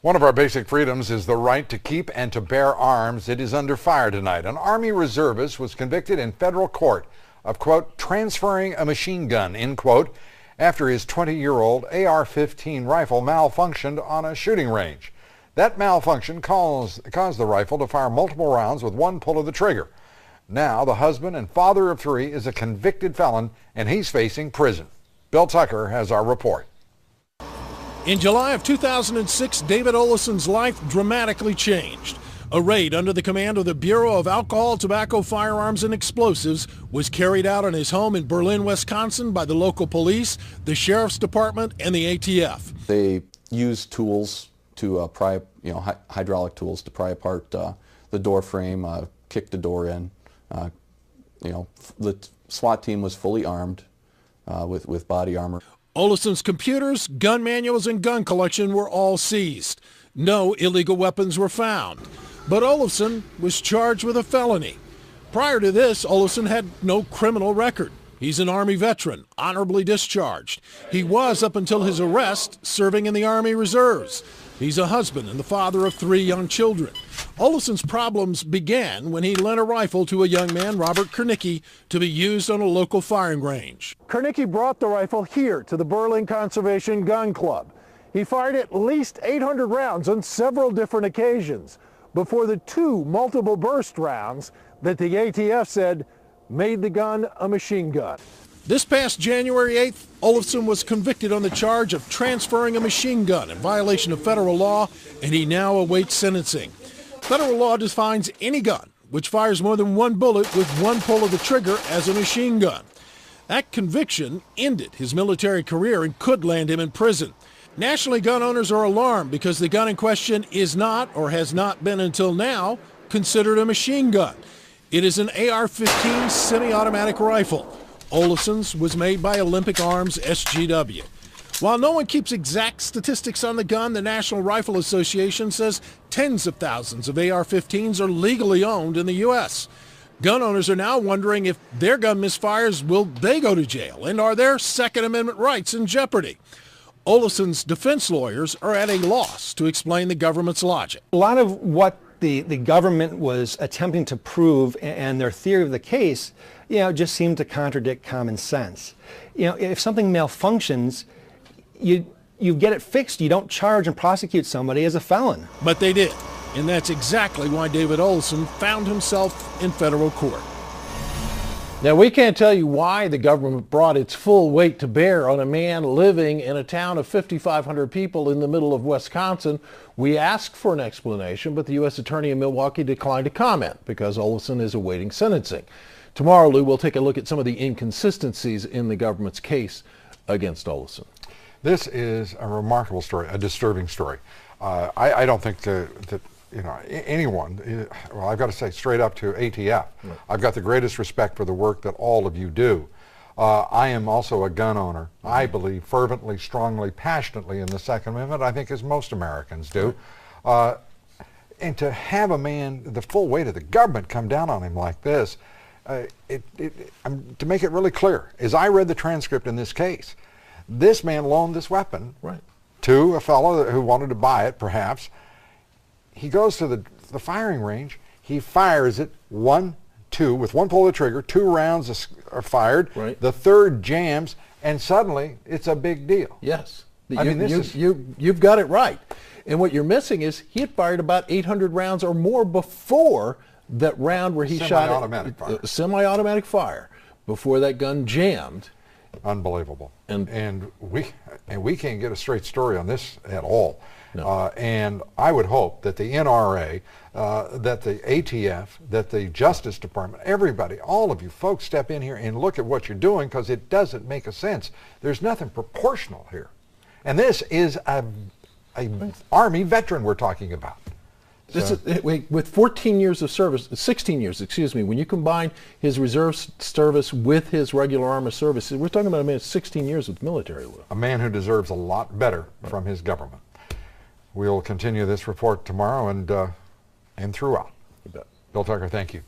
One of our basic freedoms is the right to keep and to bear arms. It is under fire tonight. An Army reservist was convicted in federal court of, quote, transferring a machine gun, end quote, after his 20-year-old AR-15 rifle malfunctioned on a shooting range. That malfunction caused the rifle to fire multiple rounds with one pull of the trigger. Now the husband and father of three is a convicted felon, and he's facing prison. Bill Tucker has our report. In July of 2006, David Olison's life dramatically changed. A raid under the command of the Bureau of Alcohol, Tobacco, Firearms, and Explosives was carried out on his home in Berlin, Wisconsin by the local police, the Sheriff's Department, and the ATF. They used tools to pry, hydraulic tools to pry apart the door frame, kick the door in. The SWAT team was fully armed with body armor. Olison's computers, gun manuals, and gun collection were all seized. No illegal weapons were found. But Olison was charged with a felony. Prior to this, Olison had no criminal record. He's an Army veteran, honorably discharged. He was, up until his arrest, serving in the Army Reserves. He's a husband and the father of 3 young children. Olison's problems began when he lent a rifle to a young man, Robert Kernicki, to be used on a local firing range. Kernicki brought the rifle here to the Berlin Conservation Gun Club. He fired at least 800 rounds on several different occasions before the 2 multiple burst rounds that the ATF said made the gun a machine gun. This past January 8th, Olison was convicted on the charge of transferring a machine gun in violation of federal law, and he now awaits sentencing. Federal law defines any gun which fires more than one bullet with one pull of the trigger as a machine gun. That conviction ended his military career and could land him in prison. Nationally, gun owners are alarmed because the gun in question is not, or has not been until now, considered a machine gun. It is an AR-15 semi-automatic rifle. Olison's was made by Olympic Arms SGW. While no one keeps exact statistics on the gun, the National Rifle Association says tens of thousands of AR-15s are legally owned in the U.S. Gun owners are now wondering if their gun misfires, will they go to jail? And are their Second Amendment rights in jeopardy? Olison's defense lawyers are at a loss to explain the government's logic. A lot of what the government was attempting to prove and their theory of the case, just seemed to contradict common sense. If something malfunctions, you get it fixed. You don't charge and prosecute somebody as a felon. But they did, and that's exactly why David Olison found himself in federal court. Now, we can't tell you why the government brought its full weight to bear on a man living in a town of 5,500 people in the middle of Wisconsin. We asked for an explanation, but the U.S. Attorney in Milwaukee declined to comment because Olison is awaiting sentencing. Tomorrow, Lou, we'll take a look at some of the inconsistencies in the government's case against Olison. This is a remarkable story, a disturbing story. I don't think that anyone, well, I've got to say straight up to ATF, right. I've got the greatest respect for the work that all of you do. I am also a gun owner. I believe fervently, strongly, passionately in the Second Amendment, I think as most Americans do. And to have a man, the full weight of the government come down on him like this, to make it really clear, as I read the transcript in this case, this man loaned this weapon to a fellow who wanted to buy it, perhaps. He goes to the firing range. He fires it, with one pull of the trigger. 2 rounds are fired. Right. The 3rd jams, and suddenly it's a big deal. Yes. You've got it right. And what you're missing is he had fired about 800 rounds or more before that round where he shot it. Semi-automatic fire. Before that gun jammed. Unbelievable. And we can't get a straight story on this at all. No. And I would hope that the NRA, that the ATF, that the Justice Department, everybody, all of you folks step in here and look at what you're doing, because it doesn't make a sense. There's nothing proportional here. And this is a Army veteran we're talking about. With 14 years of service, 16 years, excuse me, when you combine his reserve service with his regular Army service, we're talking about a man with 16 years with military. A man who deserves a lot better from his government. We'll continue this report tomorrow and throughout. You bet. Bill Tucker, thank you.